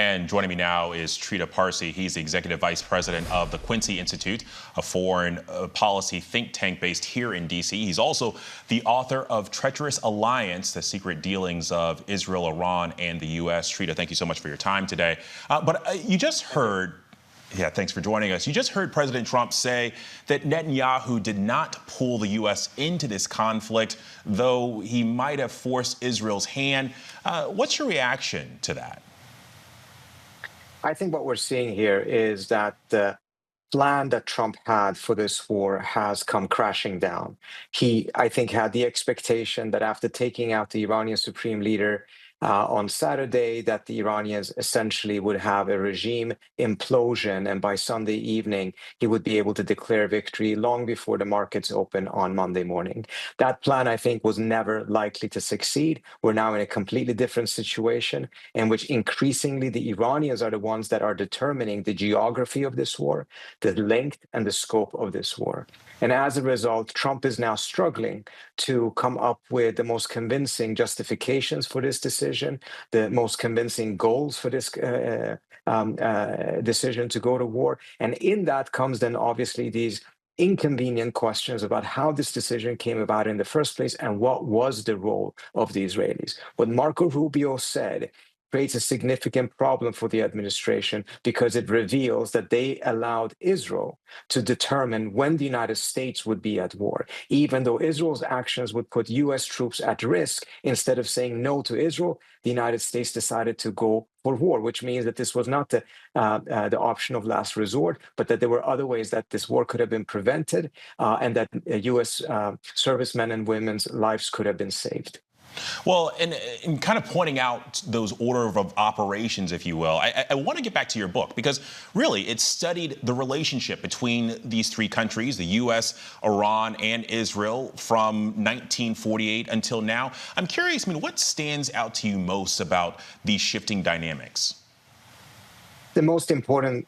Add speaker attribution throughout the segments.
Speaker 1: And joining me now is Trita Parsi. He's the Executive Vice President of the Quincy Institute, a foreign policy think tank based here in D.C. He's also the author of Treacherous Alliance, the secret dealings of Israel, Iran, and the U.S. Trita, thank you so much for your time today. You just heard thanks for joining us. You just heard President Trump say that Netanyahu did not pull the U.S. into this conflict, though he might have forced Israel's hand. What's your reaction to that?
Speaker 2: I think what we're seeing here is that the plan that Trump had for this war has come crashing down. He, I think, had the expectation that after taking out the Iranian supreme leader on Saturday, that the Iranians essentially would have a regime implosion, and by Sunday evening, he would be able to declare victory long before the markets open on Monday morning. That plan, I think, was never likely to succeed. We're now in a completely different situation in which increasingly the Iranians are the ones that are determining the geography of this war, the length and the scope of this war. And as a result, Trump is now struggling to come up with the most convincing justifications for this decision, the most convincing goals for this decision to go to war. And in that comes then obviously these inconvenient questions about how this decision came about in the first place and what was the role of the Israelis. What Marco Rubio said creates a significant problem for the administration because it reveals that they allowed Israel to determine when the United States would be at war. Even though Israel's actions would put U.S. troops at risk, instead of saying no to Israel, the United States decided to go for war, which means that this was not the option of last resort, but that there were other ways that this war could have been prevented and that U.S. servicemen and women's lives could have been saved.
Speaker 1: Well, and kind of pointing out those order of operations, if you will, I want to get back to your book because really it studied the relationship between these three countries, the U.S., Iran, and Israel from 1948 until now. I'm curious, what stands out to you most about these shifting dynamics?
Speaker 2: The most important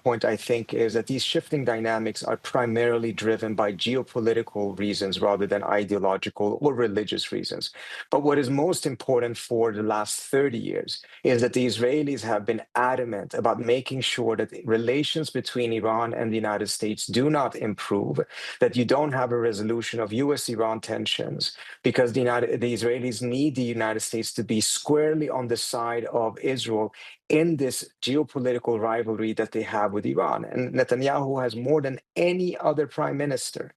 Speaker 2: point, I think, is that these shifting dynamics are primarily driven by geopolitical reasons rather than ideological or religious reasons. But what is most important for the last 30 years is that the Israelis have been adamant about making sure that relations between Iran and the United States do not improve, that you don't have a resolution of U.S.-Iran tensions, because the Israelis need the United States to be squarely on the side of Israel in this geopolitical rivalry that they have with Iran. And Netanyahu has, more than any other prime minister,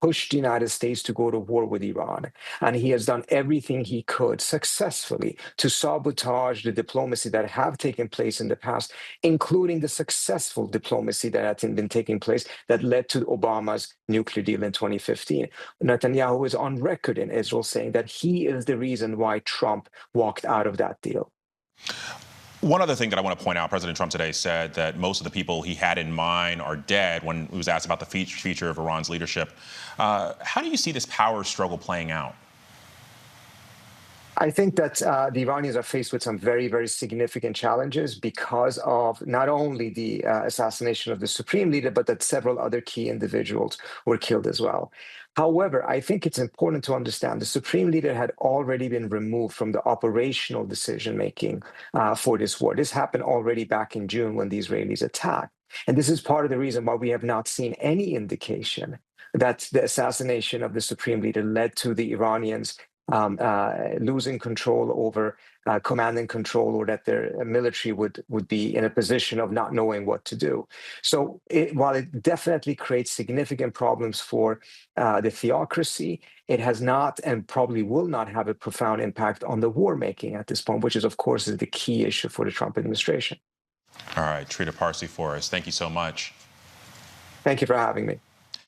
Speaker 2: pushed the United States to go to war with Iran. And he has done everything he could successfully to sabotage the diplomacy that have taken place in the past, including the successful diplomacy that had been taking place that led to Obama's nuclear deal in 2015. Netanyahu is on record in Israel saying that he is the reason why Trump walked out of that deal.
Speaker 1: One other thing that I want to point out, President Trump today said that most of the people he had in mind are dead when he was asked about the future of Iran's leadership. How do you see this power struggle playing out?
Speaker 2: I think that the Iranians are faced with some very, very significant challenges because of not only the assassination of the supreme leader, but that several other key individuals were killed as well. However, I think it's important to understand the supreme leader had already been removed from the operational decision-making for this war. This happened already back in June when the Israelis attacked. And this is part of the reason why we have not seen any indication that the assassination of the supreme leader led to the Iranians losing control over command and control, or that their military would be in a position of not knowing what to do. So while it definitely creates significant problems for the theocracy, it has not and probably will not have a profound impact on the war making at this point, which is, of course, the key issue for the Trump administration.
Speaker 1: All right, Trita Parsi for us. Thank you so much.
Speaker 2: Thank you for having me.